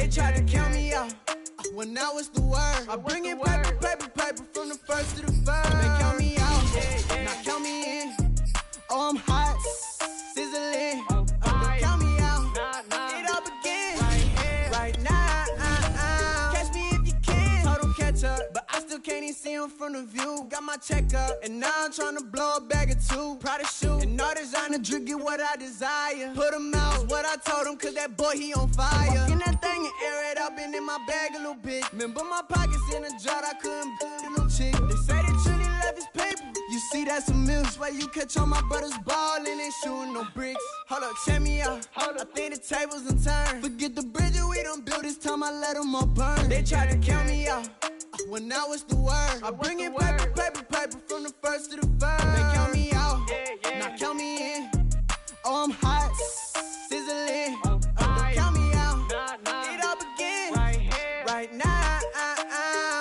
They tried to count me out when I was the word. I bring in paper from the first to the third. They count me out, now count me in. Oh, I'm hot, sizzling. Don't count me out, it all begins right now. Catch me if you can. Total catch up, but I still can't even see him from the view. Got my check up, and now I'm trying to blow a bag or two. Proud of shoe, and all designer drip, get what I desire. Put him out, what I told him, cause that boy, he on fire. Walking that thing and air it out, been in my bag a little bit. Remember my pockets in a drought, I couldn't get a little chick. They say that Trinity left his paper. You see, that's a milk. Why you catch all my brothers ballin', ain't shooting no bricks. Hold up, check me out. I think the tables in turn. Forget the bridge we done built, this time I let them all burn. They tried to count me out when I was the word. I bring in paper from the first to the third. They count me out, now count me in. Oh, I'm hot, sizzling. Don't count me out, it all begins right now.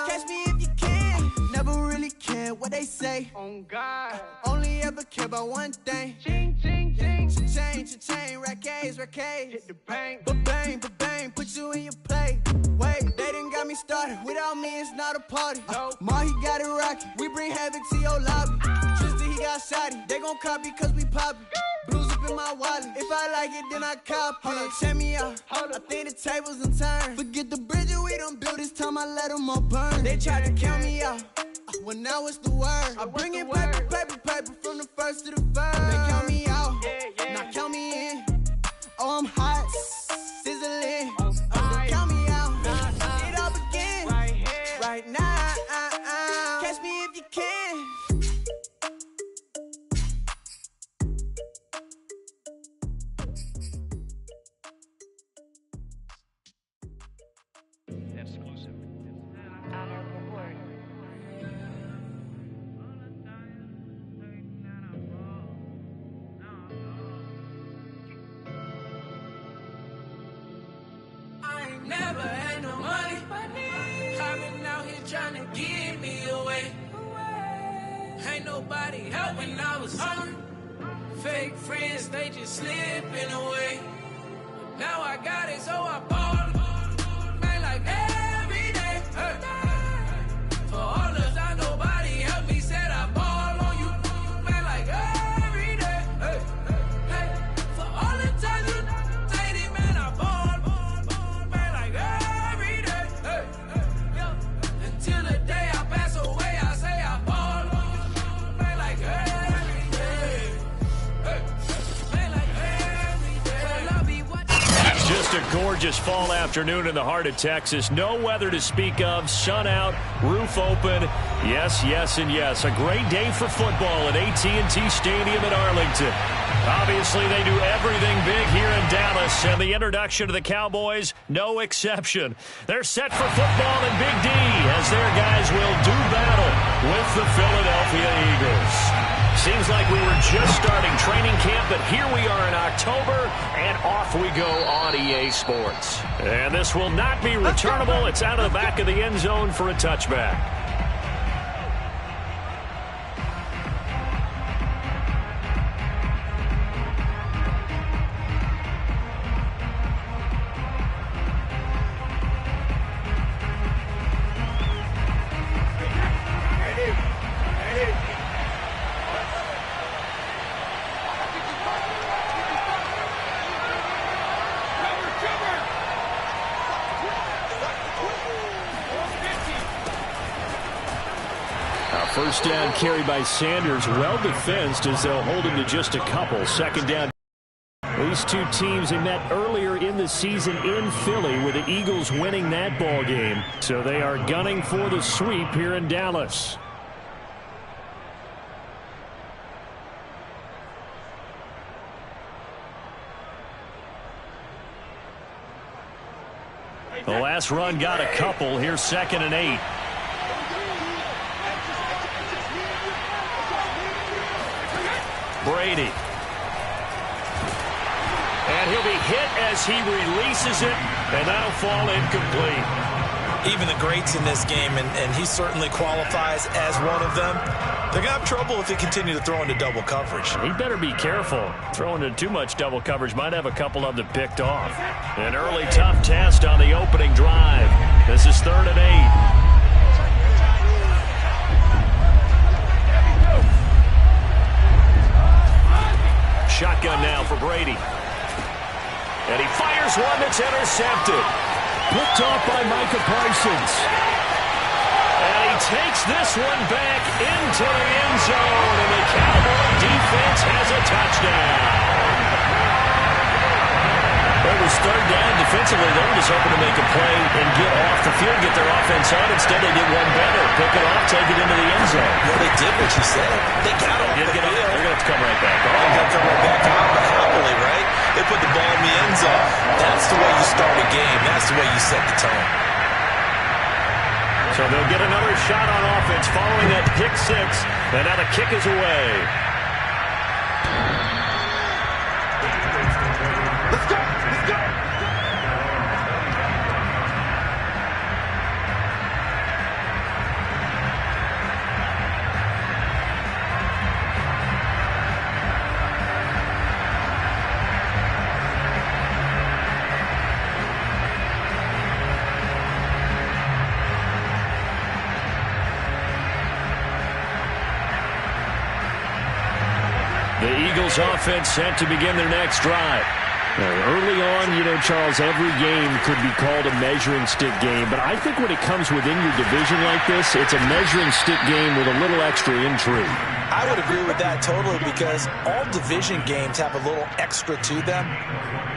Catch me if you can. Never really care what they say. On God, only ever care about one thing. ching, ching, ching. Cha-chain, rack-A's. Hit the bank. Ba-bang, put you in your play. Wait, they done got me started. Without me, it's not a party. Ma, he got it rockin'. We bring havoc to your lobby. Tristan, he got shotty. They gon' copy cause we poppin'. Blues up in my wallet. If I like it, then I cop it. Hold up, check me out. I think the tables in turn. Forget the bridge we done built, this time I let them all burn. They tried to count me out when I was the word. I bring in paper from the first to the third. They count me out, now count me in. Oh, I'm hot, sizzling. Don't count me out, it all begins right now. Catch me if you can. Exclusive. Never had no money. I've been out here trying to give me away. Ain't nobody help when I was hungry. Fake friends, they just slipping away. Now I got it, so I ball. Man, like every day. For all the time nobody helped me, said I ball on you. Man, like every day. For all the time you dated, man, I ball. Until the day I pass away, I say I ball. Man, like every day. Man, like every day. Well, I'll be watching. Just a gorgeous fall afternoon in the heart of Texas. No weather to speak of. Sun out, roof open. Yes, yes, and yes. A great day for football at AT&T Stadium in Arlington. Obviously, they do everything big here in Dallas, and the introduction to the Cowboys, no exception. They're set for football in Big D as their guys will do battle with the Philadelphia Eagles. Seems like we were just starting training camp, but here we are in October, and off we go on EA Sports. And this will not be returnable. It's out of the back of the end zone for a touchback. First down carry by Sanders, well defensed as they'll hold him to just a couple. Second down. These two teams they met earlier in the season in Philly with the Eagles winning that ball game. So they are gunning for the sweep here in Dallas. The last run got a couple. Here's 2nd and 8. Brady. And he'll be hit as he releases it, and that'll fall incomplete. even the greats in this game, and he certainly qualifies as one of them. They're going to have trouble if they continue to throw into double coverage. He better be careful. Throwing into too much double coverage might have a couple of them picked off. An early tough test on the opening drive. This is 3rd and 8. Shotgun now for Brady. And he fires one that's intercepted. Picked off by Micah Parsons. And he takes this one back into the end zone. And the Cowboy defense has a touchdown. It was 3rd down. Defensively, they were just hoping to make a play and get off the field, get their offense on. Instead, they did one better. Pick it off, take it into the end zone. Well, they did what you said. They got off the field. They're going to have to come right back. They're going to come right back out, but happily, right? They put the ball in the end zone. That's the way you start a game. That's the way you set the tone. So they'll get another shot on offense following that pick 6. And now the kick is away. Let's go! Let's go! The Eagles offense set to begin their next drive. Early on, you know, Charles, every game could be called a measuring stick game. But I think when it comes within your division like this, it's a measuring stick game with a little extra intrigue. I would agree with that totally because all division games have a little extra to them.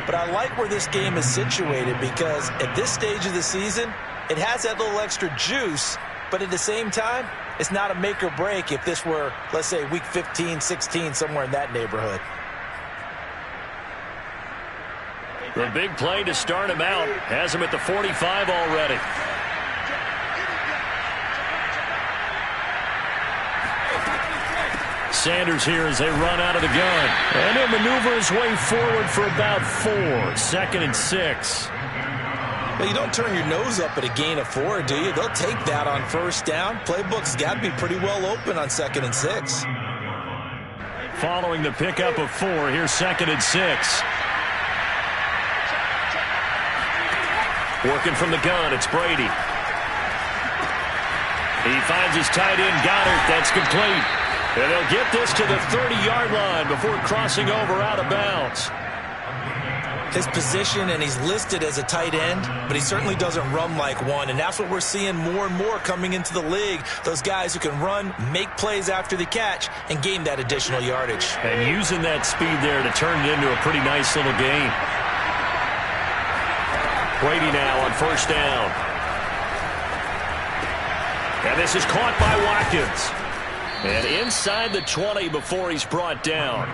But I like where this game is situated because at this stage of the season, it has that little extra juice. But at the same time, it's not a make or break if this were, let's say, week 15, 16, somewhere in that neighborhood. The big play to start him out has him at the 45 already. Sanders here as they run out of the gun. And he'll maneuver his way forward for about 4. 2nd and 6. Well, you don't turn your nose up at a gain of 4, do you? They'll take that on 1st down. Playbook's got to be pretty well open on 2nd and 6. Following the pickup of 4, here's 2nd and 6. Working from the gun, it's Brady. He finds his tight end, Goddard. That's complete. And they'll get this to the 30-yard line before crossing over out of bounds. His position, and he's listed as a tight end, but he certainly doesn't run like one, and that's what we're seeing more and more coming into the league. Those guys who can run, make plays after the catch, and gain that additional yardage. And using that speed there to turn it into a pretty nice little gain. Brady now on 1st down. And this is caught by Watkins. And inside the 20 before he's brought down.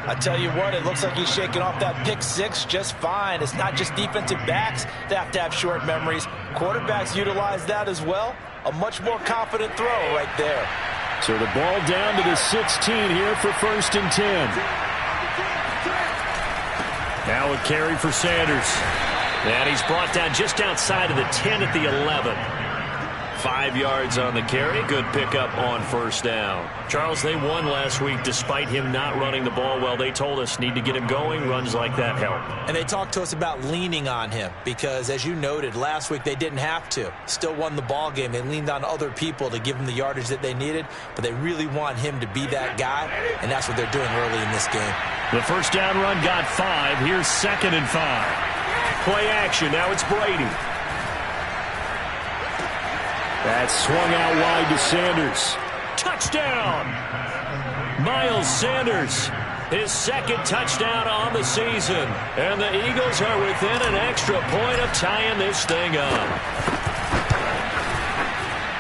I tell you what, it looks like he's shaking off that pick 6 just fine. It's not just defensive backs that have to have short memories. Quarterbacks utilize that as well. A much more confident throw right there. So the ball down to the 16 here for 1st and 10. Now a carry for Sanders. And he's brought down just outside of the 10 at the 11. 5 yards on the carry. Good pickup on 1st down. Charles, they won last week despite him not running the ball well. They told us need to get him going. Runs like that help. And they talked to us about leaning on him because, as you noted, last week they didn't have to. Still won the ball game. They leaned on other people to give them the yardage that they needed, but they really want him to be that guy, and that's what they're doing early in this game. The 1st down run got 5. Here's 2nd and 5. Play action. Now it's Brady. That's swung out wide to Sanders. Touchdown! Miles Sanders, his 2nd touchdown on the season. And the Eagles are within an extra point of tying this thing up.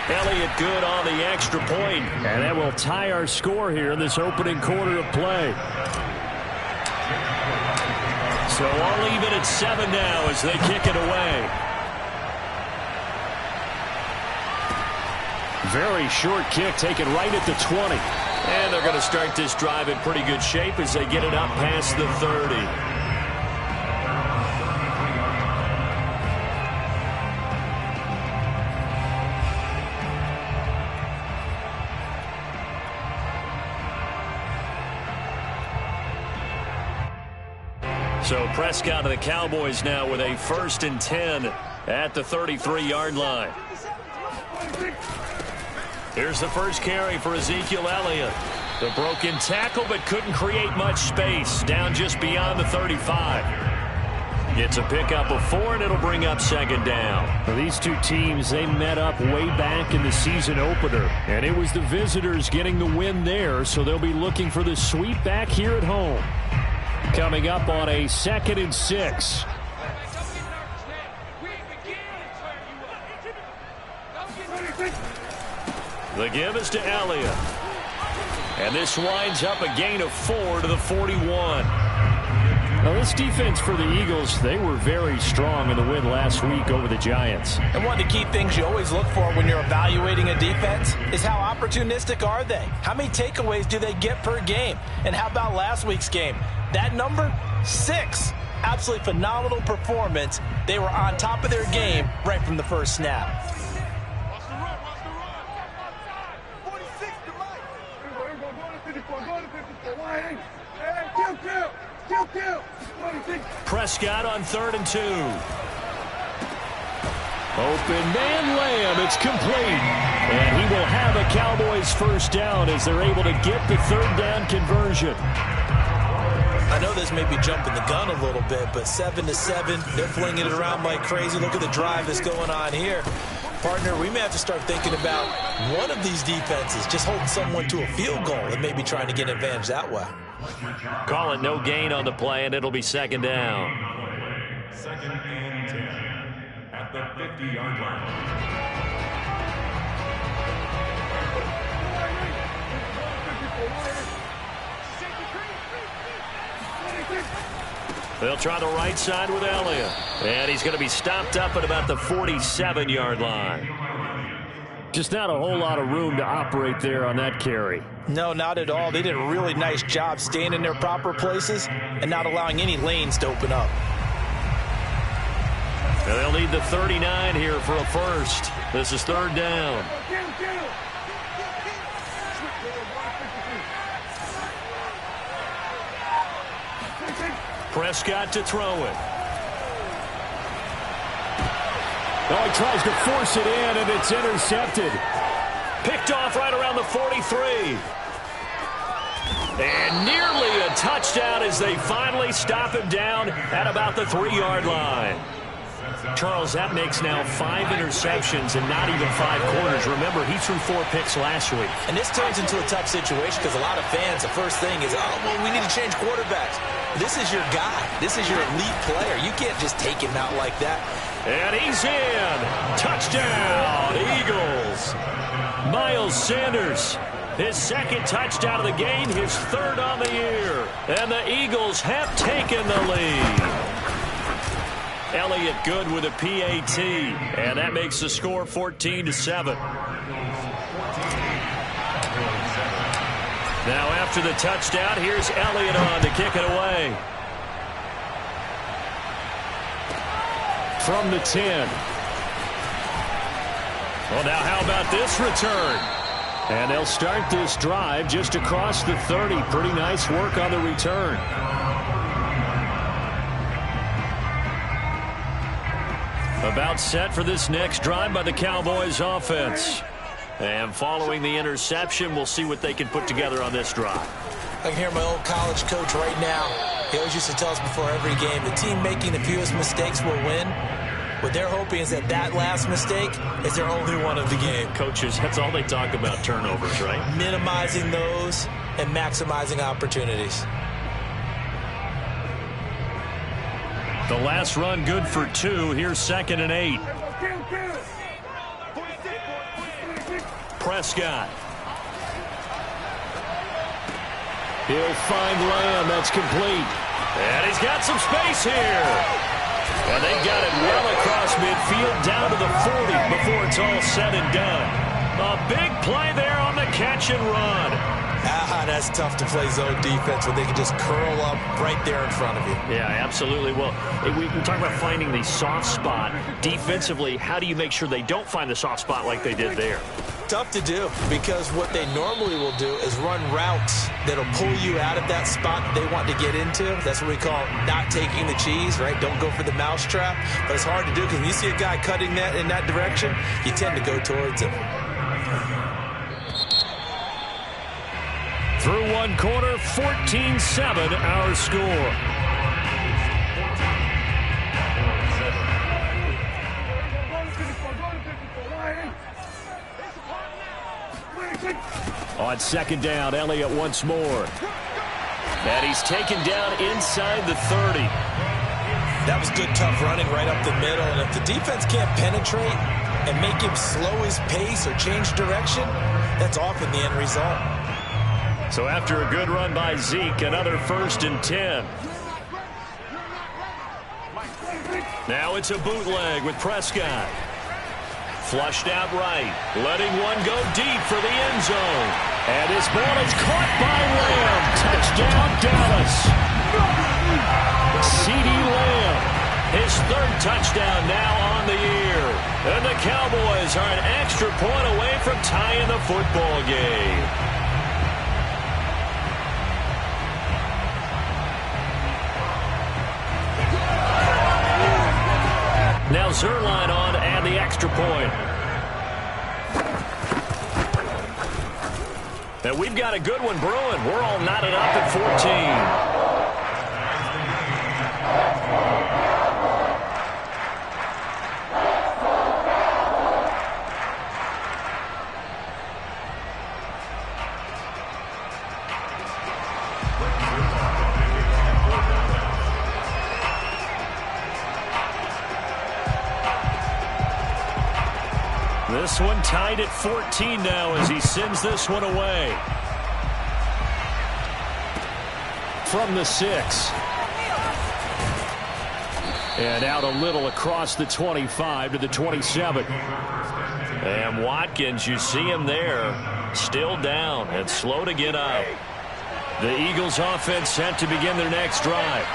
Elliott good on the extra point. And that will tie our score here in this opening quarter of play. So all even at 7 now as they kick it away. Very short kick taken right at the 20. And they're going to start this drive in pretty good shape as they get it up past the 30. So Prescott of the Cowboys now with a 1st and 10 at the 33-yard line. Here's the first carry for Ezekiel Elliott. The broken tackle, but couldn't create much space. Down just beyond the 35. Gets a pickup of 4, and it'll bring up 2nd down. Well, these two teams, they met up way back in the season opener, and it was the visitors getting the win there, so they'll be looking for the sweep back here at home. Coming up on a 2nd and 6. The give is to Elliott. And this winds up a gain of 4 to the 41. Now, this defense for the Eagles, they were very strong in the win last week over the Giants. And one of the key things you always look for when you're evaluating a defense is how opportunistic are they? How many takeaways do they get per game? And how about last week's game? That number, 6. Absolutely phenomenal performance. They were on top of their game right from the first snap. Prescott on 3rd and 2. Open man Lamb, it's complete. And he will have a Cowboys 1st down as they're able to get the 3rd down conversion. I know this may be jumping the gun a little bit, but 7-7, they're flinging it around like crazy. Look at the drive that's going on here. Partner, we may have to start thinking about one of these defenses just holding someone to a field goal and maybe trying to get an advantage that way. Call it no gain on the play, and it'll be 2nd down. 2nd and 10 at the 50-yard line. They'll try the right side with Elliott. And he's going to be stopped up at about the 47-yard line. Just not a whole lot of room to operate there on that carry. No, not at all. They did a really nice job staying in their proper places and not allowing any lanes to open up. Now they'll need the 39 here for a 1st. This is 3rd down. Prescott to throw it. Oh, he tries to force it in, and it's intercepted. Picked off right around the 43. And nearly a touchdown as they finally stop him down at about the 3-yard line. Charles, that makes now 5 interceptions and not even 5 quarters. Remember, he threw 4 picks last week. And this turns into a tough situation because a lot of fans, the first thing is, oh, well, we need to change quarterbacks. This is your guy. This is your elite player. You can't just take him out like that. And he's in. Touchdown, Eagles. Miles Sanders, his 2nd touchdown of the game, his 3rd on the year. And the Eagles have taken the lead. Elliott good with a PAT, and that makes the score 14-7. Now after the touchdown, here's Elliott on to kick it away. From the 10. Well, now how about this return? And they'll start this drive just across the 30. Pretty nice work on the return. About set for this next drive by the Cowboys offense. And following the interception, we'll see what they can put together on this drive. I can hear my old college coach right now. He always used to tell us before every game, the team making the fewest mistakes will win. What they're hoping is that last mistake is their only one of the game. Coaches, that's all they talk about, turnovers, right? Minimizing those and maximizing opportunities. The last run good for 2. Here's 2nd and 8. Prescott. He'll find Lamb. That's complete. And he's got some space here. And they've got it well across midfield down to the 40 before it's all said and done. A big play there on the catch and run. That's tough to play zone defense when they can just curl up right there in front of you. Yeah, absolutely. Well, we talk about finding the soft spot. Defensively, how do you make sure they don't find the soft spot like they did there? Tough to do, because what they normally will do is run routes that'll pull you out of that spot that they want to get into. That's what we call not taking the cheese, right? Don't go for the mousetrap. But it's hard to do, because when you see a guy cutting that in that direction, you tend to go towards him. Through one quarter, 14-7 our score. On second down, Elliott once more. And he's taken down inside the 30. That was good, tough running right up the middle. And if the defense can't penetrate and make him slow his pace or change direction, that's often the end result. So after a good run by Zeke, another 1st and 10. Now it's a bootleg with Prescott. Flushed out right, letting one go deep for the end zone. And his ball is caught by Lamb. Touchdown, Dallas. CeeDee Lamb, his 3rd touchdown now on the year. And the Cowboys are an extra point away from tying the football game. Now Zerline on and the extra point. And we've got a good one brewing. We're all knotted up at 14. This one tied at 14 now as he sends this one away. From the 6. And out a little across the 25 to the 27. And Watkins, you see him there, still down and slow to get up. The Eagles offense set to begin their next drive.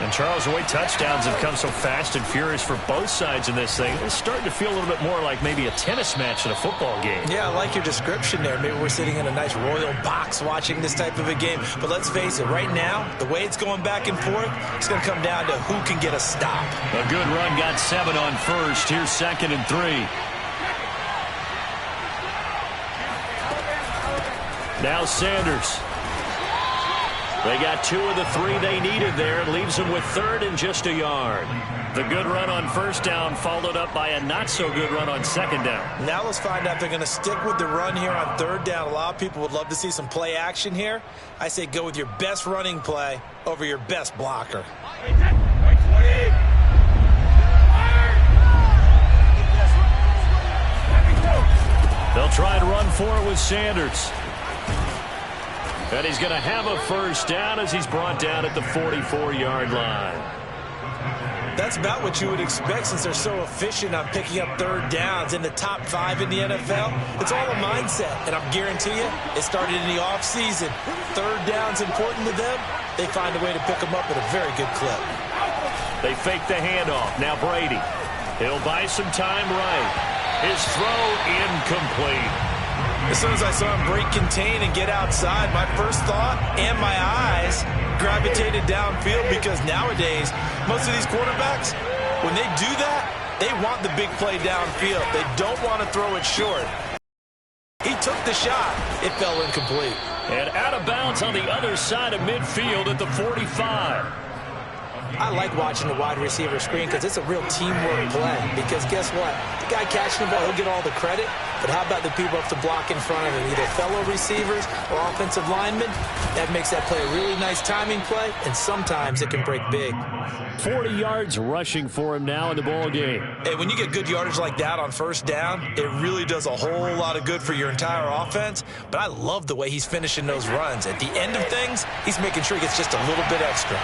And Charles, the way touchdowns have come so fast and furious for both sides in this thing, it's starting to feel a little bit more like maybe a tennis match in a football game. Yeah, I like your description there. Maybe we're sitting in a nice royal box watching this type of a game. But let's face it, right now, the way it's going back and forth, it's going to come down to who can get a stop. A good run got 7 on first. Here's 2nd and 3. Now Sanders. They got 2 of the 3 they needed there. It leaves them with 3rd and just a yard. The good run on 1st down followed up by a not-so-good run on 2nd down. Now let's find out if they're going to stick with the run here on 3rd down. A lot of people would love to see some play action here. I say go with your best running play over your best blocker. They'll try and run for it with Sanders. And he's going to have a 1st down as he's brought down at the 44-yard line. That's about what you would expect since they're so efficient on picking up 3rd downs in the top 5 in the NFL. It's all a mindset, and I guarantee you it started in the offseason. 3rd down's important to them. They find a way to pick them up at a very good clip. They fake the handoff. Now Brady. He'll buy some time right. His throw incomplete. As soon as I saw him break contain and get outside, my first thought and my eyes gravitated downfield, because nowadays, most of these quarterbacks, when they do that, they want the big play downfield. They don't want to throw it short. He took the shot. It fell incomplete. And out of bounds on the other side of midfield at the 45. I like watching the wide receiver screen because it's a real teamwork play. Because guess what? The guy catching the ball, he'll get all the credit. But how about the people up to block in front of him, either fellow receivers or offensive linemen? That makes that play a really nice timing play, and sometimes it can break big. 40 yards rushing for him now in the ball game. Hey, when you get good yardage like that on 1st down, it really does a whole lot of good for your entire offense. But I love the way he's finishing those runs. At the end of things, he's making sure he gets just a little bit extra.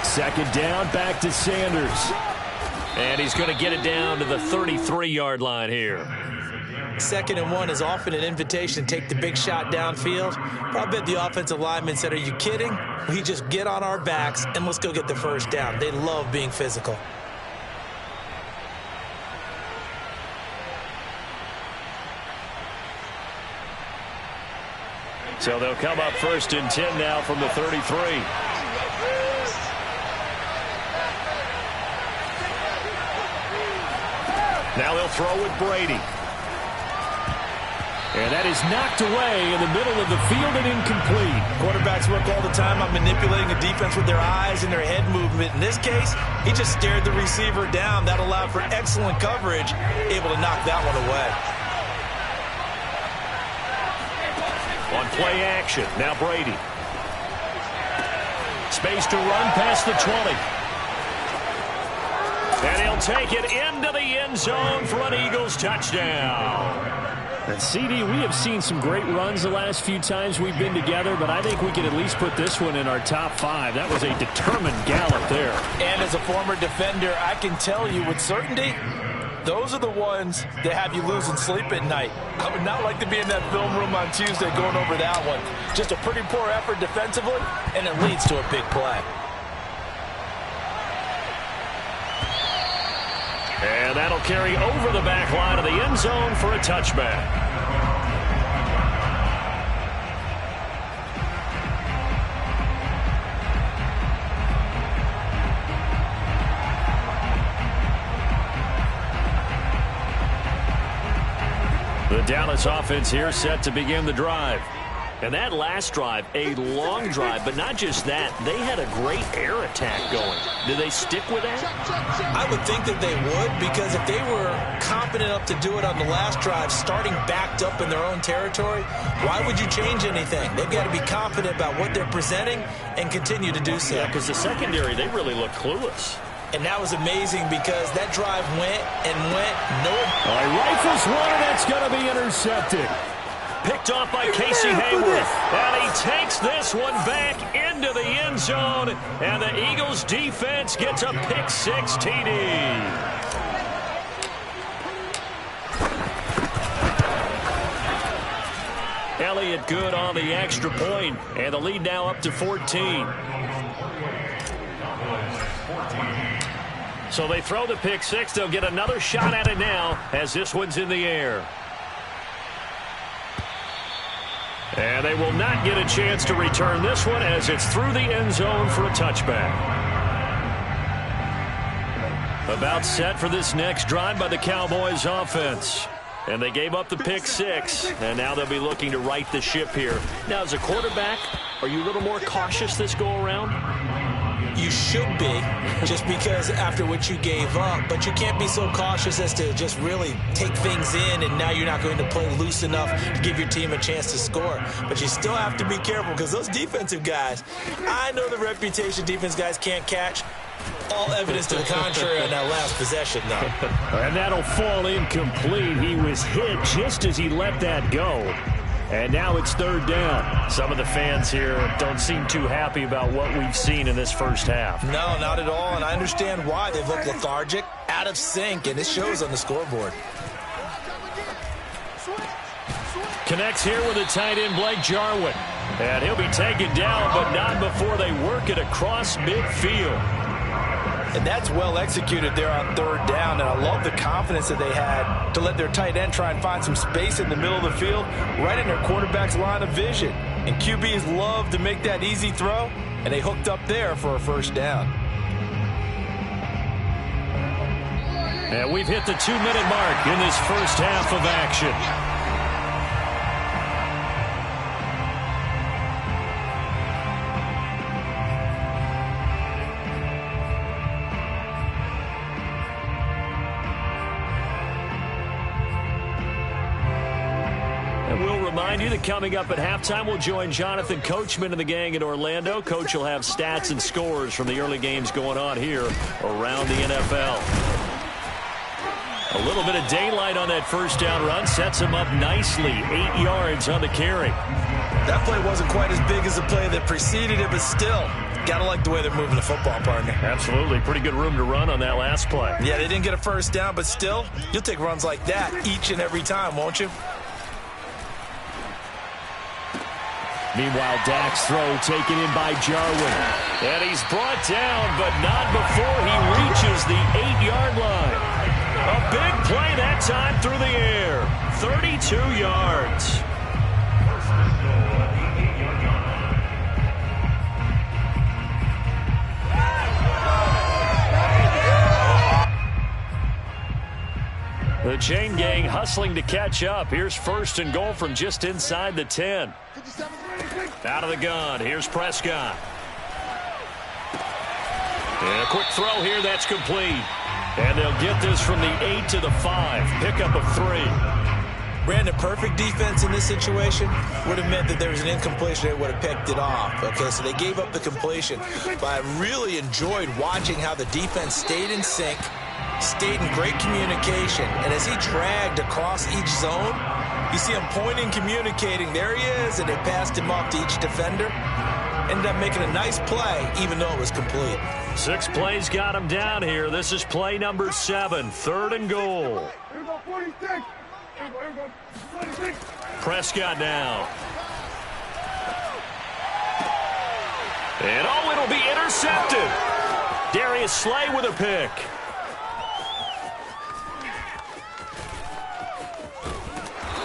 Second down, back to Sanders. And he's going to get it down to the 33-yard line here. 2nd and 1 is often an invitation to take the big shot downfield. But I bet the offensive linemen said, are you kidding? We just get on our backs and let's go get the first down. They love being physical. So they'll come up 1st and 10 now from the 33. Now they'll throw with Brady. And that is knocked away in the middle of the field and incomplete. Quarterbacks work all the time on manipulating a defense with their eyes and their head movement. In this case, he just stared the receiver down. That allowed for excellent coverage, able to knock that one away. On play action, now Brady. Space to run past the 20. And he'll take it into the end zone for an Eagles touchdown. And CD, we have seen some great runs the last few times we've been together, but I think we can at least put this one in our top 5. That was a determined gallop there. And as a former defender, I can tell you with certainty, those are the ones that have you losing sleep at night. I would not like to be in that film room on Tuesday going over that one. Just a pretty poor effort defensively, and it leads to a big play. And that'll carry over the back line of the end zone for a touchback. The Dallas offense here set to begin the drive. And that last drive, a long drive, but not just that. They had a great air attack going. Do they stick with that? I would think that they would, because if they were confident enough to do it on the last drive, starting backed up in their own territory, why would you change anything? They've got to be confident about what they're presenting and continue to do so. Yeah, because the secondary, they really look clueless. And that was amazing because that drive went and went. Rifles one, and it's going to be intercepted. Picked off by Casey Hayward. And he takes this one back into the end zone. And the Eagles defense gets a pick-6 TD. Elliott good on the extra point. And the lead now up to 14. So they throw the pick-6. They'll get another shot at it now as this one's in the air. And they will not get a chance to return this one as it's through the end zone for a touchback. About set for this next drive by the Cowboys offense. And they gave up the pick-6, and now they'll be looking to right the ship here. Now, as a quarterback, are you a little more cautious this go-around? You should be, just because after what you gave up, but you can't be so cautious as to just really take things in, and now you're not going to play loose enough to give your team a chance to score. But you still have to be careful, because those defensive guys, I know the reputation defense guys can't catch. All evidence to the contrary on that last possession, though. And that'll fall incomplete. He was hit just as he let that go. And now it's 3rd down. Some of the fans here don't seem too happy about what we've seen in this first half. No, not at all, and I understand why. They've looked lethargic, out of sync, and it shows on the scoreboard. Connects here with the tight end, Blake Jarwin. And he'll be taken down, but not before they work it across midfield. And that's well executed there on 3rd down, and I love the confidence that they had to let their tight end try and find some space in the middle of the field, right in their quarterback's line of vision. And QBs love to make that easy throw, and they hooked up there for a 1st down. And we've hit the 2-minute mark in this first half of action. Remind you that coming up at halftime, we'll join Jonathan Coachman and the gang in Orlando. Coach will have stats and scores from the early games going on here around the NFL. A little bit of daylight on that first down run sets him up nicely. 8 yards on the carry. That play wasn't quite as big as the play that preceded it, but still, got to like the way they're moving the football, partner. Absolutely. Pretty good room to run on that last play. Yeah, they didn't get a first down, but still, you'll take runs like that each and every time, won't you? Meanwhile, Dak's throw taken in by Jarwin. And he's brought down, but not before he reaches the 8-yard line. A big play that time through the air. 32 yards. The chain gang hustling to catch up. Here's first and goal from just inside the 10. Out of the gun. Here's Prescott. And a quick throw here. That's complete. And they'll get this from the 8 to the 5. Pickup of 3. Brandon, perfect defense in this situation would have meant that there was an incompletion. They would have picked it off. Okay, so they gave up the completion. But I really enjoyed watching how the defense stayed in sync, stayed in great communication, and as he dragged across each zone, you see him pointing, communicating. There he is, and they passed him off to each defender. Ended up making a nice play, even though it was complete. 6 plays got him down here. This is play number 7, 3rd and goal. Prescott now. And oh, it'll be intercepted. Darius Slay with a pick.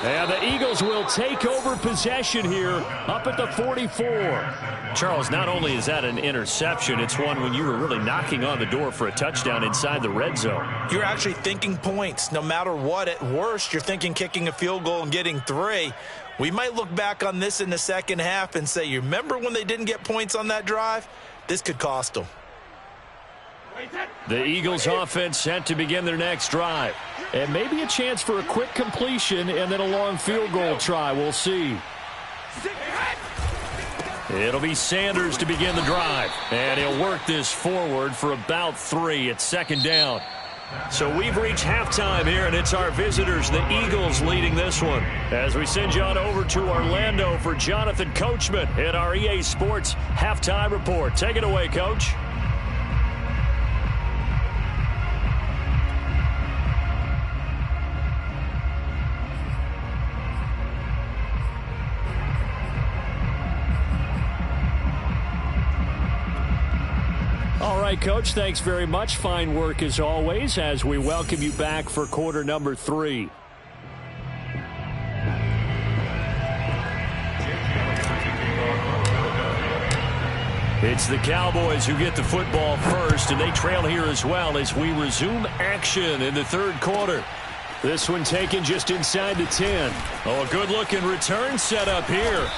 And the Eagles will take over possession here up at the 44. Charles, not only is that an interception, it's one when you were really knocking on the door for a touchdown inside the red zone. You're actually thinking points. No matter what, at worst, you're thinking kicking a field goal and getting 3. We might look back on this in the second half and say, you remember when they didn't get points on that drive? This could cost them. The Eagles offense set to begin their next drive. And maybe a chance for a quick completion and then a long field goal try. We'll see. It'll be Sanders to begin the drive. And he'll work this forward for about 3 at 2nd down. So we've reached halftime here, and it's our visitors, the Eagles, leading this one. As we send you on over to Orlando for Jonathan Coachman at our EA Sports Halftime Report. Take it away, Coach. All right, Coach, thanks very much. Fine work as always as we welcome you back for quarter number 3. It's the Cowboys who get the football first, and they trail here as well as we resume action in the 3rd quarter. This one taken just inside the 10. Oh, a good-looking return set up here.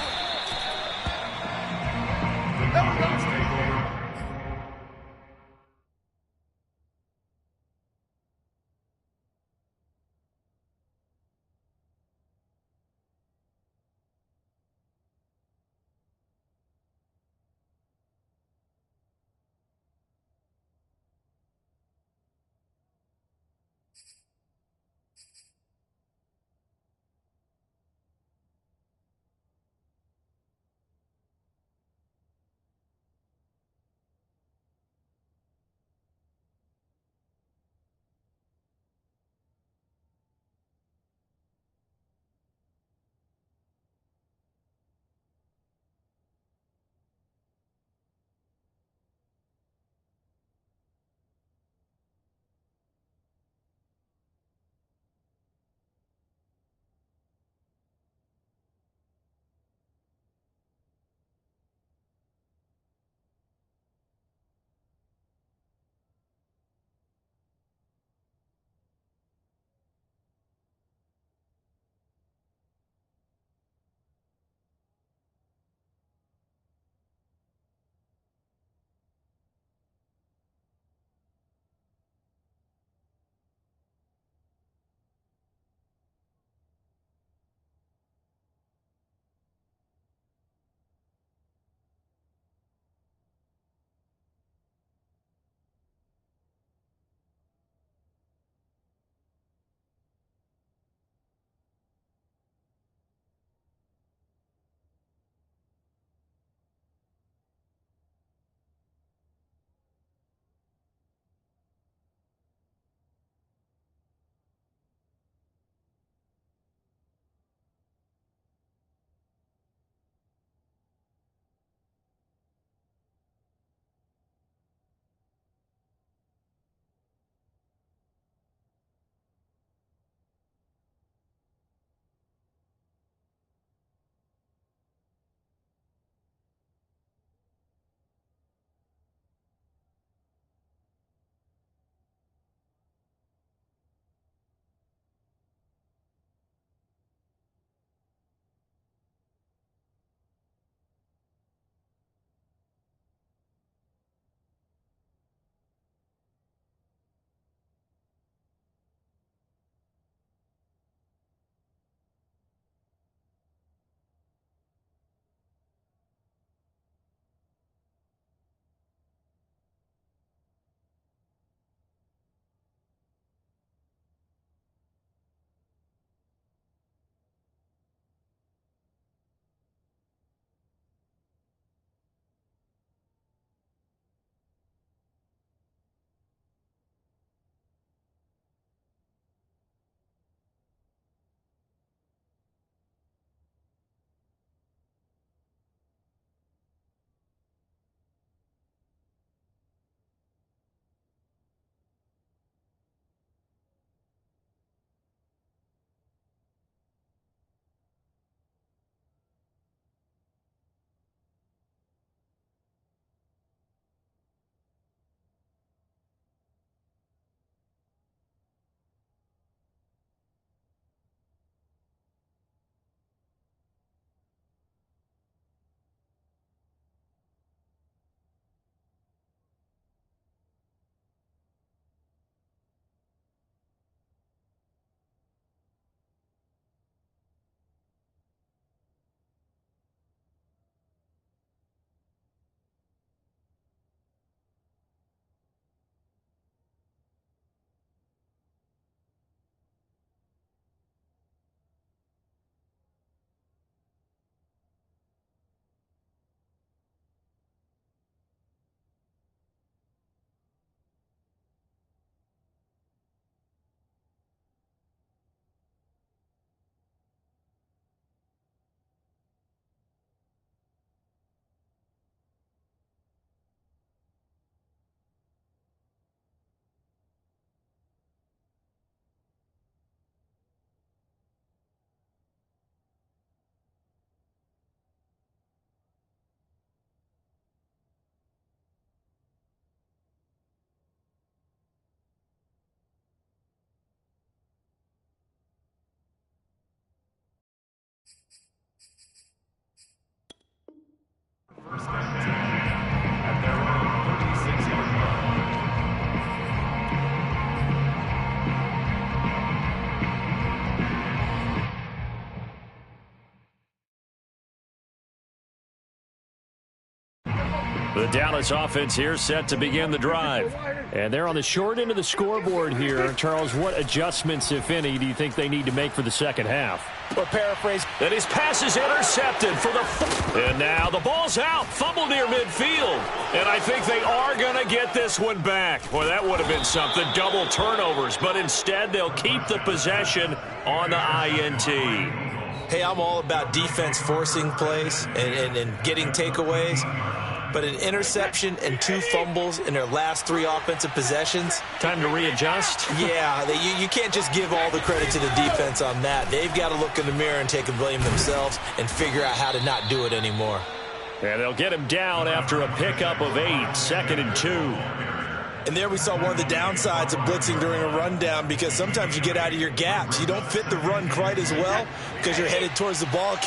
The Dallas offense here set to begin the drive. And they're on the short end of the scoreboard here. Charles, what adjustments, if any, do you think they need to make for the second half? Or paraphrase. And his pass is intercepted for the... And now the ball's out. Fumble near midfield. And I think they are going to get this one back. Boy, that would have been something. Double turnovers. But instead, they'll keep the possession on the INT. Hey, I'm all about defense forcing plays and getting takeaways. But an interception and 2 fumbles in their last 3 offensive possessions. Time to readjust? Yeah, you can't just give all the credit to the defense on that. They've got to look in the mirror and take the blame themselves and figure out how to not do it anymore. And they'll get him down after a pickup of 8, 2nd and 2. And there we saw one of the downsides of blitzing during a rundown, because sometimes you get out of your gaps. You don't fit the run quite as well because you're headed towards the ball.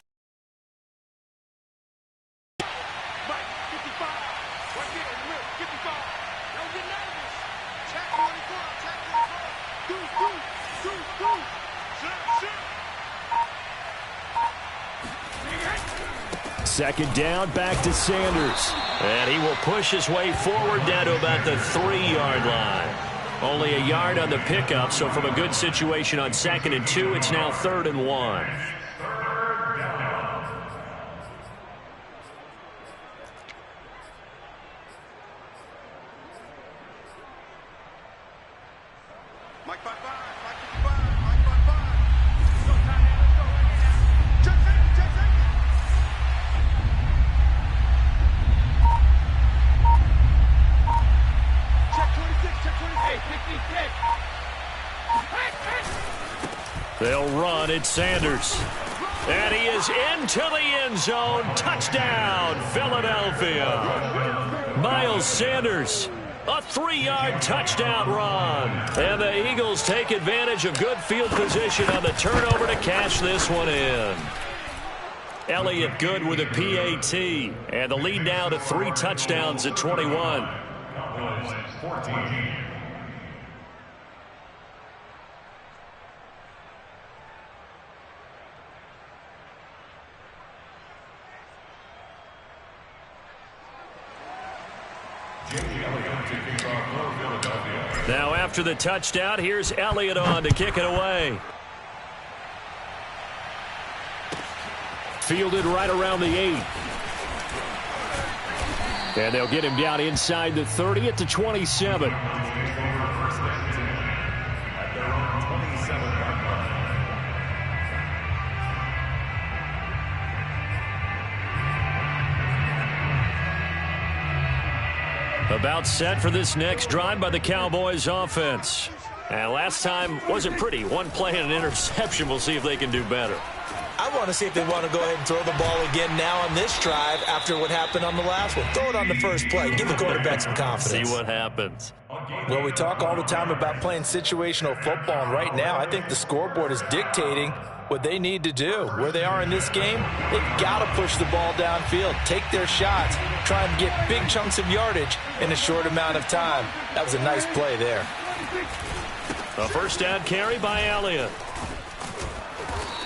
Second down, back to Sanders. And he will push his way forward down to about the 3-yard line. Only a yard on the pickup, so from a good situation on 2nd and 2, it's now 3rd and 1. Mike 5-5, Mike 55, Mike 5-5. Go, Tanya, let's go. Check safety, check safety. Check 26, check 26. They'll run it, Sanders. And he is into the end zone. Touchdown, Philadelphia. Miles Sanders. A 3-yard touchdown run. And the Eagles take advantage of good field position on the turnover to cash this one in. Elliott good with a PAT. And the lead now to 3 touchdowns at 21. 14. Now after the touchdown, here's Elliott on to kick it away. Fielded right around the 8. And they'll get him down inside the 30 at the 27. About set for this next drive by the Cowboys offense. And last time wasn't pretty. One play and an interception. We'll see if they can do better. I want to see if they want to go ahead and throw the ball again now on this drive after what happened on the last one. Throw it on the first play. Give the quarterback some confidence. See what happens. Well, we talk all the time about playing situational football, and right now I think the scoreboard is dictating what they need to do. Where they are in this game, they've got to push the ball downfield, take their shots, try and get big chunks of yardage in a short amount of time. That was a nice play there. A first down carry by Elliott.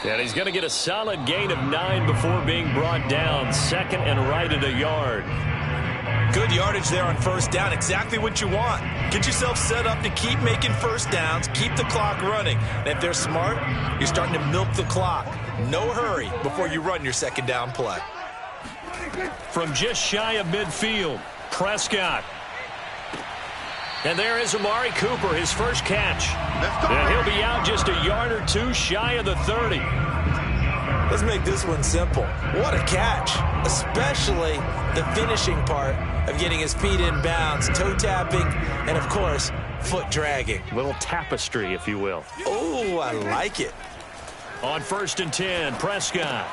And he's going to get a solid gain of 9 before being brought down. 2nd and right at a yard. Good yardage there on first down. Exactly what you want. Get yourself set up to keep making first downs, keep the clock running. And if they're smart, you're starting to milk the clock. No hurry before you run your second down play. From just shy of midfield, Prescott. And there is Amari Cooper, his first catch. And he'll be out just a yard or 2 shy of the 30. Let's make this one simple. What a catch, especially the finishing part of getting his feet in bounds, toe tapping, and of course, foot dragging. Little tapestry, if you will. Oh, I like it. On 1st and 10, Prescott.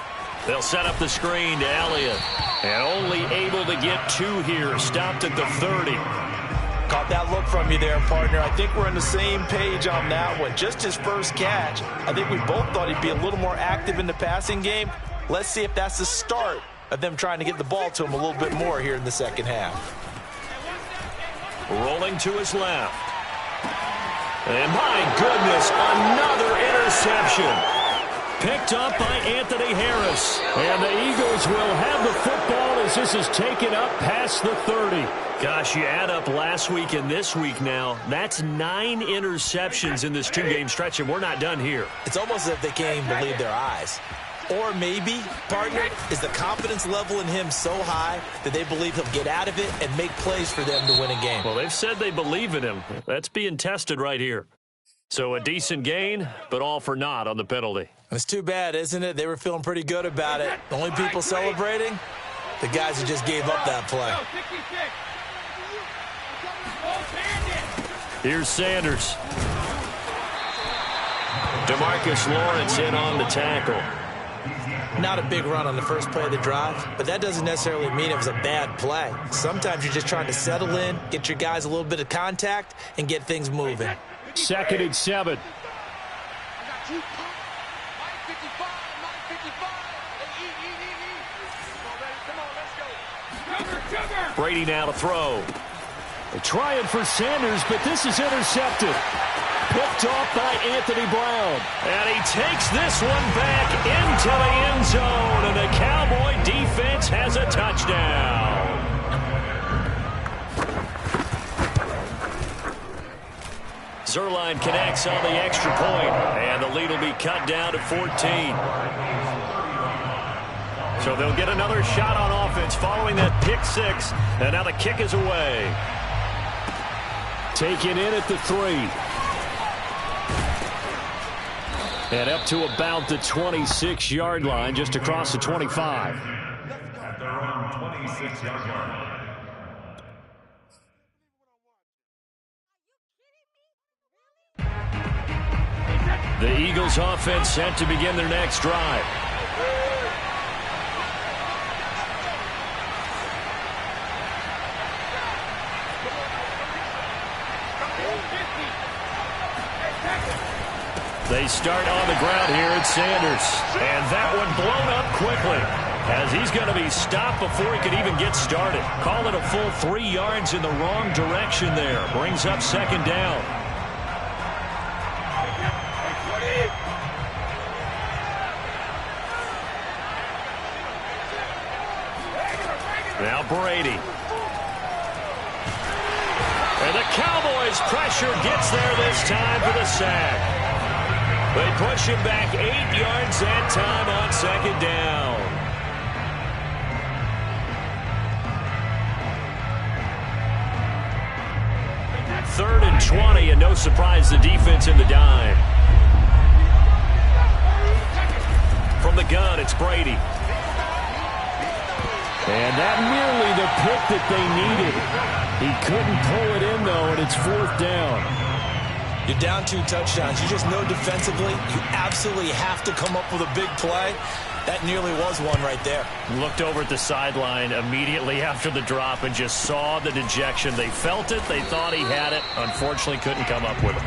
They'll set up the screen to Elliott. And only able to get 2 here, stopped at the 30. Caught that look from you there, partner. I think we're on the same page on that one. Just his first catch. I think we both thought he'd be a little more active in the passing game. Let's see if that's the start of them trying to get the ball to him a little bit more here in the second half. Rolling to his left. And my goodness, another interception. Picked up by Anthony Harris. And the Eagles will have the football as this is taken up past the 30. Gosh, you add up last week and this week now, that's 9 interceptions in this 2-game stretch, and we're not done here. It's almost as if they can't even believe their eyes. Or maybe, partner, is the confidence level in him so high that they believe he'll get out of it and make plays for them to win a game. Well, they've said they believe in him. That's being tested right here. So a decent gain, but all for naught on the penalty. It's too bad, isn't it? They were feeling pretty good about it. The only people celebrating, the guys who just gave up that play. Here's Sanders. DeMarcus Lawrence in on the tackle. Not a big run on the first play of the drive, but that doesn't necessarily mean it was a bad play. Sometimes you're just trying to settle in, get your guys a little bit of contact, and get things moving. 2nd and 7. Brady now to throw. They're trying for Sanders, but this is intercepted. Picked off by Anthony Brown. And he takes this one back into the end zone, and the Cowboy defense has a touchdown. Zuerlein connects on the extra point, and the lead will be cut down to 14. So they'll get another shot on offense following that pick 6, and now the kick is away. Taken in at the 3. And up to about the 26-yard line, just across the 25. At their own 26-yard line. The Eagles offense set to begin their next drive. They start on the ground here at Sanders. And that one blown up quickly, as he's going to be stopped before he could even get started. Call it a full 3 yards in the wrong direction there. Brings up 2nd down. Now Brady. And the Cowboys pressure gets there this time for the sack. They push him back 8 yards that time on 2nd down. Third and 20, and no surprise, the defense in the dime. From the gun, it's Brady. And that nearly the pick that they needed. He couldn't pull it in, though, and it's 4th down. You're down 2 touchdowns. You just know defensively you absolutely have to come up with a big play. That nearly was one right there. Looked over at the sideline immediately after the drop and just saw the dejection. They felt it. They thought he had it. Unfortunately, couldn't come up with it.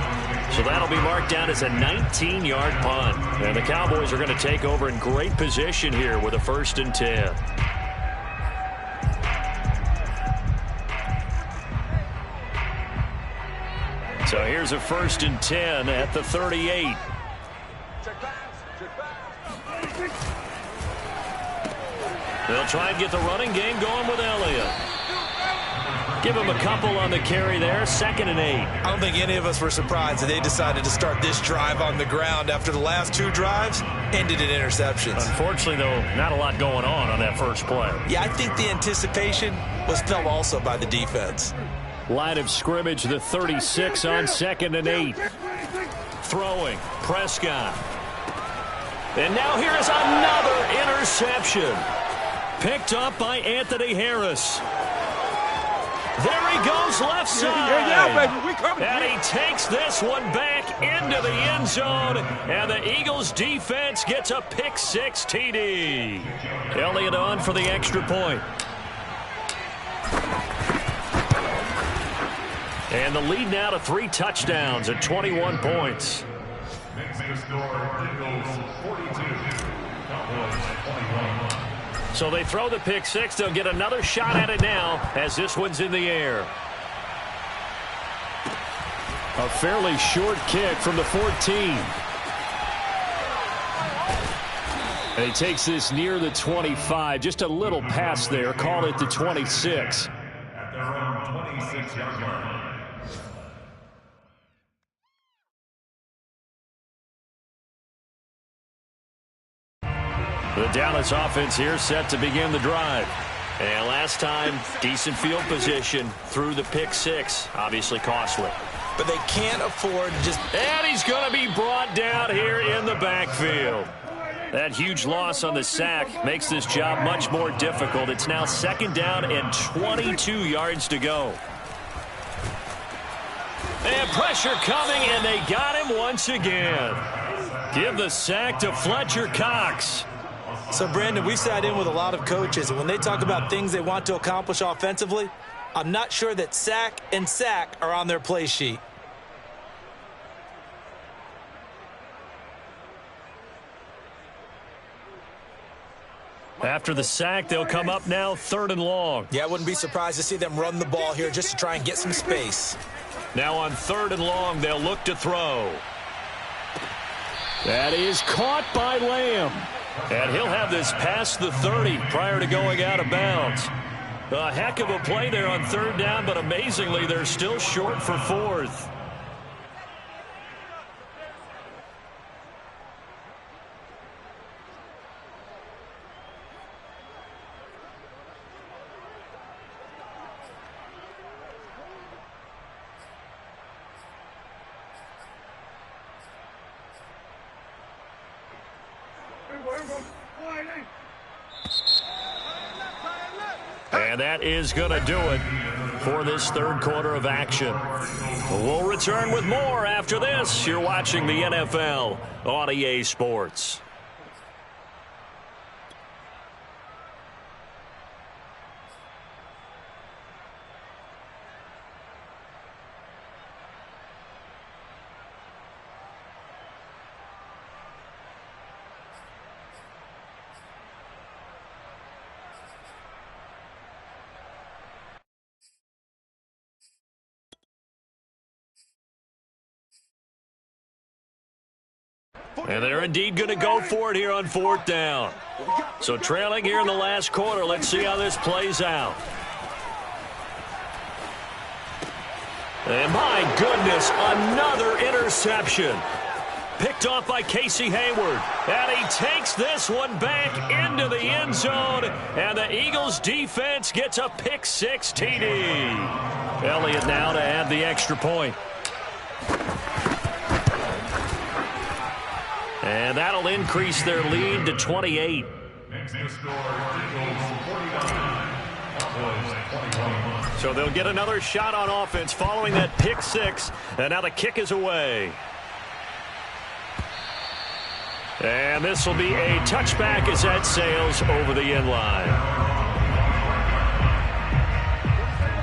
So that'll be marked down as a 19-yard punt. And the Cowboys are going to take over in great position here with a 1st and 10. So here's a 1st and 10 at the 38. They'll try and get the running game going with Elliott. Give him a couple on the carry there. 2nd and 8. I don't think any of us were surprised that they decided to start this drive on the ground after the last 2 drives ended in interceptions. Unfortunately, though, not a lot going on that first play. Yeah, I think the anticipation was felt also by the defense. Line of scrimmage, the 36 on 2nd and 8. Throwing, Prescott. And now here is another interception. Picked up by Anthony Harris. There he goes left side. Yeah, baby, we coming. And he takes this one back into the end zone. And the Eagles defense gets a pick 6 TD. Elliott on for the extra point. And the lead now to 3 touchdowns at 21 points. Makes the score Eagles 42, Cowboys 21. So they throw the pick 6. They'll get another shot at it now as this one's in the air. A fairly short kick from the 14. And he takes this near the 25. Just a little pass there. Call it the 26. At their own 26-yard line. The Dallas offense here set to begin the drive. And last time, decent field position through the pick six. Obviously costly. But they can't afford to just... And he's going to be brought down here in the backfield. That huge loss on the sack makes this job much more difficult. It's now 2nd down and 22 yards to go. And pressure coming, and they got him once again. Give the sack to Fletcher Cox. So, Brandon, we've sat in with a lot of coaches, and when they talk about things they want to accomplish offensively, I'm not sure that sack and sack are on their play sheet. After the sack, they'll come up now 3rd and long. Yeah, I wouldn't be surprised to see them run the ball here just to try and get some space. Now on 3rd and long, they'll look to throw. That is caught by Lamb. And he'll have this past the 30 prior to going out of bounds. A heck of a play there on 3rd down, but amazingly, they're still short for 4th. And that is going to do it for this 3rd quarter of action. We'll return with more after this. You're watching the NFL on EA Sports. And they're indeed going to go for it here on 4th down. So trailing here in the last quarter. Let's see how this plays out. And my goodness, another interception. Picked off by Casey Hayward. And he takes this one back into the end zone. And the Eagles defense gets a pick six TD. Elliott now to add the extra point. And that'll increase their lead to 28. Next to score, Eagles 49, Cowboys 21. So they'll get another shot on offense following that pick six. And now the kick is away. And this will be a touchback as that sails over the end line.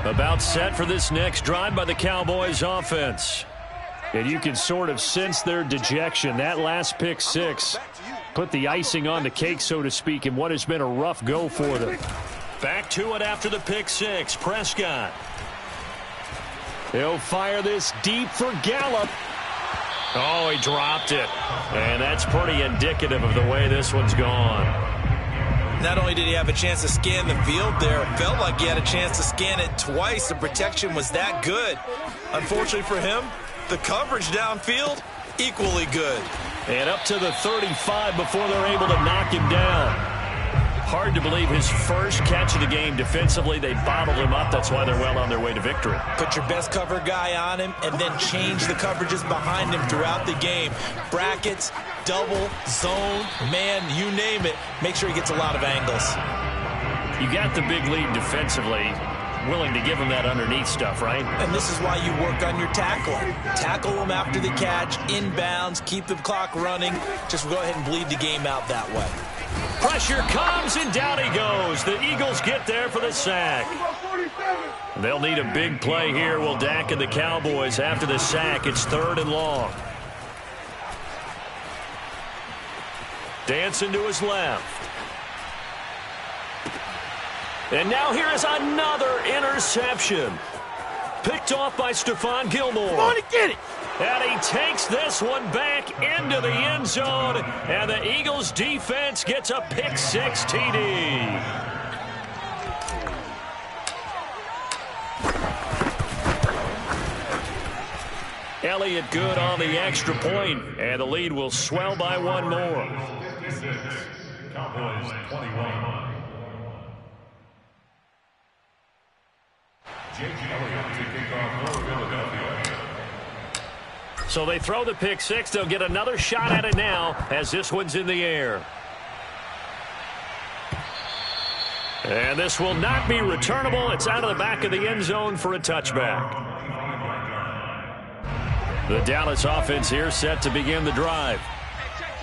About set for this next drive by the Cowboys offense. And you can sort of sense their dejection. That last pick six put the icing on the cake, so to speak, in what has been a rough go for them. Back to it after the pick six. Prescott. He'll fire this deep for Gallup. Oh, he dropped it. And that's pretty indicative of the way this one's gone. Not only did he have a chance to scan the field there, it felt like he had a chance to scan it twice. The protection was that good. Unfortunately for him, the coverage downfield, equally good. And up to the 35 before they're able to knock him down. Hard to believe his first catch of the game defensively. They bottled him up. That's why they're well on their way to victory. Put your best cover guy on him and then change the coverages behind him throughout the game. Brackets, double, zone, man, you name it. Make sure he gets a lot of angles. You got the big lead defensively. Willing to give him that underneath stuff, right? And this is why you work on your tackling. Tackle them after the catch, inbounds, keep the clock running. Just go ahead and bleed the game out that way. Pressure comes, and down he goes. The Eagles get there for the sack. They'll need a big play here, will Dak and the Cowboys after the sack. It's 3rd and long. Dancing to his left. And now here is another interception. Picked off by Stephon Gilmore. Come on and get it. And he takes this one back into the end zone. And the Eagles defense gets a pick-6 TD. Elliott good on the extra point, and the lead will swell by one more. 56, Cowboys 21. Jake Elliott to kick off for Philadelphia. So they throw the pick-6. They'll get another shot at it now as this one's in the air. And this will not be returnable. It's out of the back of the end zone for a touchback. The Dallas offense here set to begin the drive.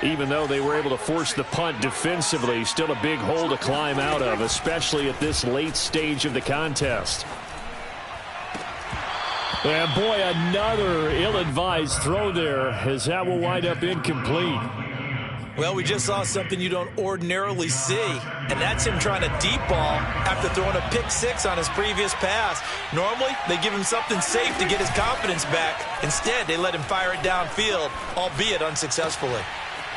Even though they were able to force the punt defensively, still a big hole to climb out of, especially at this late stage of the contest. And boy, another ill-advised throw there, as that will wind up incomplete. Well, we just saw something you don't ordinarily see, and that's him trying to deep ball after throwing a pick-6 on his previous pass. Normally, they give him something safe to get his confidence back. Instead, they let him fire it downfield, albeit unsuccessfully.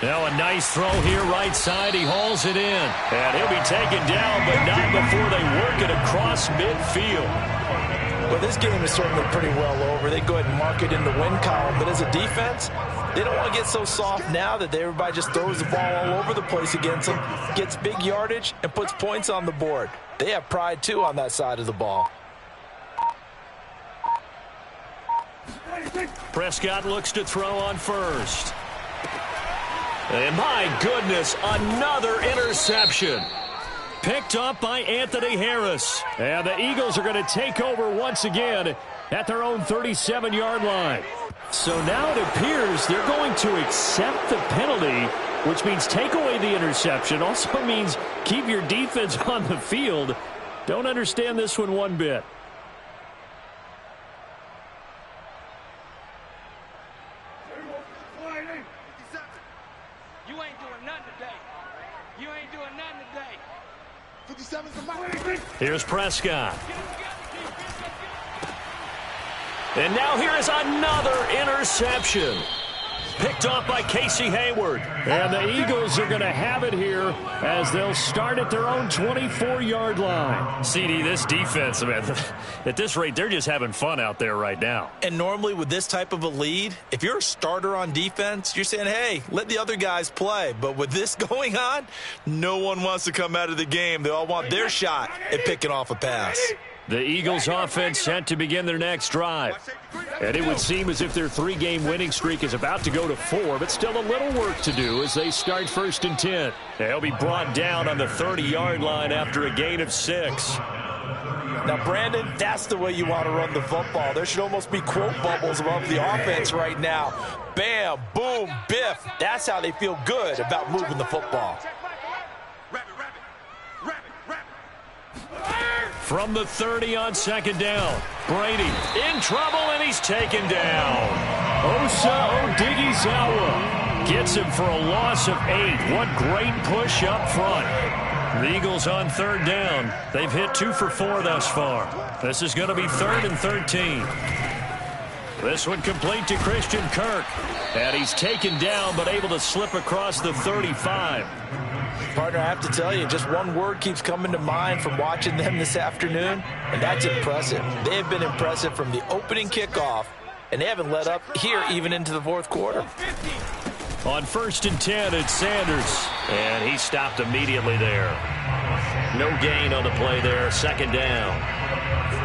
Now a nice throw here right side. He hauls it in. And he'll be taken down, but not before they work it across midfield. Well, this game is certainly pretty well over. They go ahead and mark it in the win column. But as a defense, they don't want to get so soft now that everybody just throws the ball all over the place against them, gets big yardage, and puts points on the board. They have pride, too, on that side of the ball. Prescott looks to throw on first. And my goodness, another interception. Picked up by Anthony Harris. And the Eagles are going to take over once again at their own 37-yard line. So now it appears they're going to accept the penalty, which means take away the interception. Also means keep your defense on the field. Don't understand this one bit. You ain't doing nothing today. You ain't doing nothing today. 57's the mark. Here's Prescott. And now here is another interception. Picked off by Casey Hayward. And the Eagles are going to have it here as they'll start at their own 24-yard line. CD, this defense, man, at this rate, they're just having fun out there right now. And normally with this type of a lead, if you're a starter on defense, you're saying, hey, let the other guys play. But with this going on, no one wants to come out of the game. They all want their shot at picking off a pass. The Eagles offense set to begin their next drive. And it would seem as if their 3-game winning streak is about to go to 4, but still a little work to do as they start 1st and 10. They'll be brought down on the 30-yard line after a gain of 6. Now, Brandon, that's the way you want to run the football. There should almost be quote bubbles above the offense right now. Bam, boom, biff. That's how they feel good about moving the football. From the 30 on 2nd down. Brady in trouble, and he's taken down. Osa Odighizuwa gets him for a loss of 8. What great push up front. The Eagles on 3rd down. They've hit 2 for 4 thus far. This is going to be 3rd and 13. This one complete to Christian Kirk. And he's taken down, but able to slip across the 35. Partner, I have to tell you, just one word keeps coming to mind from watching them this afternoon, and that's impressive. They have been impressive from the opening kickoff, and they haven't let up here even into the 4th quarter. On 1st and 10, it's Sanders, and he stopped immediately there. No gain on the play there, 2nd down.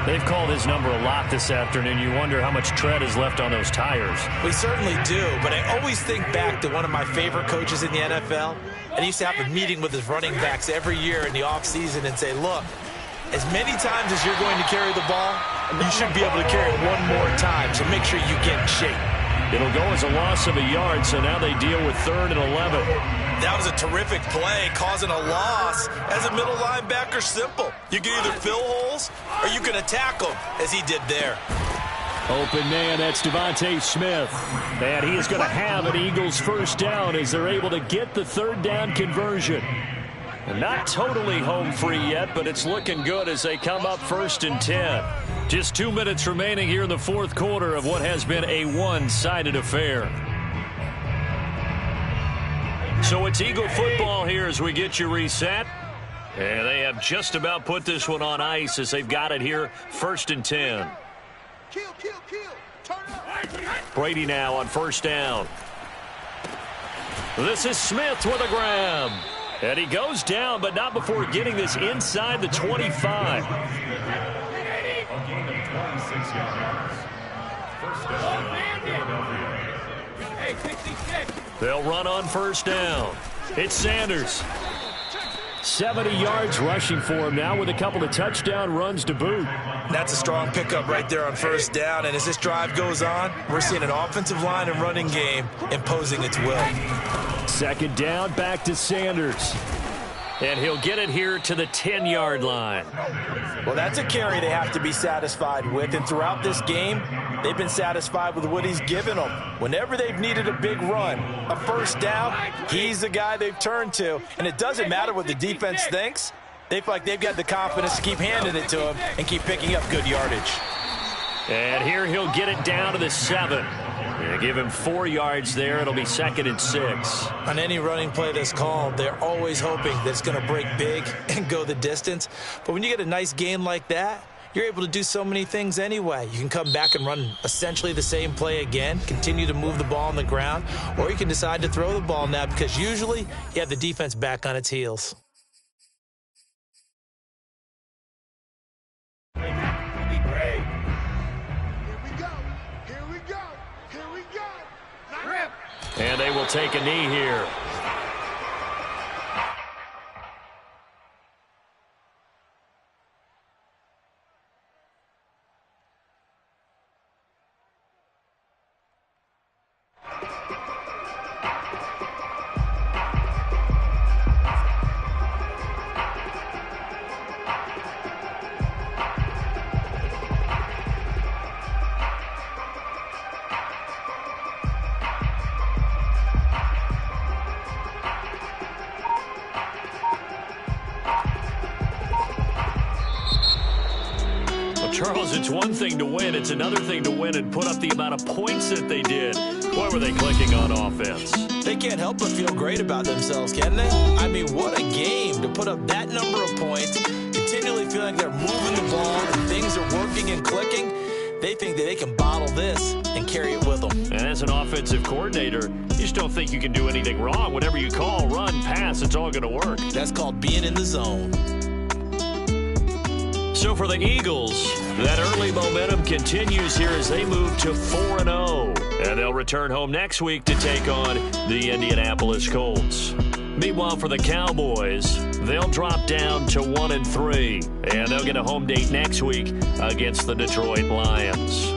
They've called his number a lot this afternoon. You wonder how much tread is left on those tires. We certainly do, but I always think back to one of my favorite coaches in the NFL, and he used to have a meeting with his running backs every year in the offseason and say, look, as many times as you're going to carry the ball, you should be able to carry it one more time, so make sure you get in shape. It'll go as a loss of a yard, so now they deal with 3rd and 11. That was a terrific play, causing a loss. As a middle linebacker, simple. You can either fill holes or you can attack them, as he did there. Open man, that's Devontae Smith. And he is going to have an Eagles 1st down as they're able to get the 3rd down conversion. Not totally home free yet, but it's looking good as they come up 1st and 10. Just 2 minutes remaining here in the fourth quarter of what has been a one-sided affair. So it's Eagle football here as we get you reset. And they have just about put this one on ice as they've got it here, 1st and 10. Kill. Turn up. Brady now on 1st down. This is Smith with a grab. And he goes down, but not before getting this inside the 25. A gain of 26 yards. First down, Philadelphia. They'll run on 1st down. It's Sanders. 70 yards rushing for him now with a couple of touchdown runs to boot. That's a strong pickup right there on 1st down, and as this drive goes on, we're seeing an offensive line and running game imposing its will. 2nd down, back to Sanders. And he'll get it here to the 10-yard line. Well, that's a carry they have to be satisfied with, and throughout this game, they've been satisfied with what he's given them. Whenever they've needed a big run, a 1st down, he's the guy they've turned to. And it doesn't matter what the defense thinks. They feel like they've got the confidence to keep handing it to him and keep picking up good yardage. And here he'll get it down to the 7. They give him 4 yards there. It'll be 2nd and 6. On any running play that's called, they're always hoping that it's going to break big and go the distance. But when you get a nice gain like that, you're able to do so many things anyway. You can come back and run essentially the same play again, continue to move the ball on the ground, or you can decide to throw the ball now because usually you have the defense back on its heels. And they will take a knee here. Charles, it's one thing to win. It's another thing to win and put up the amount of points that they did. Boy, were they clicking on offense. They can't help but feel great about themselves, can they? I mean, what a game to put up that number of points, continually feeling they're moving the ball and things are working and clicking. They think that they can bottle this and carry it with them. And as an offensive coordinator, you just don't think you can do anything wrong. Whatever you call, run, pass, it's all going to work. That's called being in the zone. So for the Eagles, that early momentum continues here as they move to 4-0. And they'll return home next week to take on the Indianapolis Colts. Meanwhile, for the Cowboys, they'll drop down to 1-3. And they'll get a home date next week against the Detroit Lions.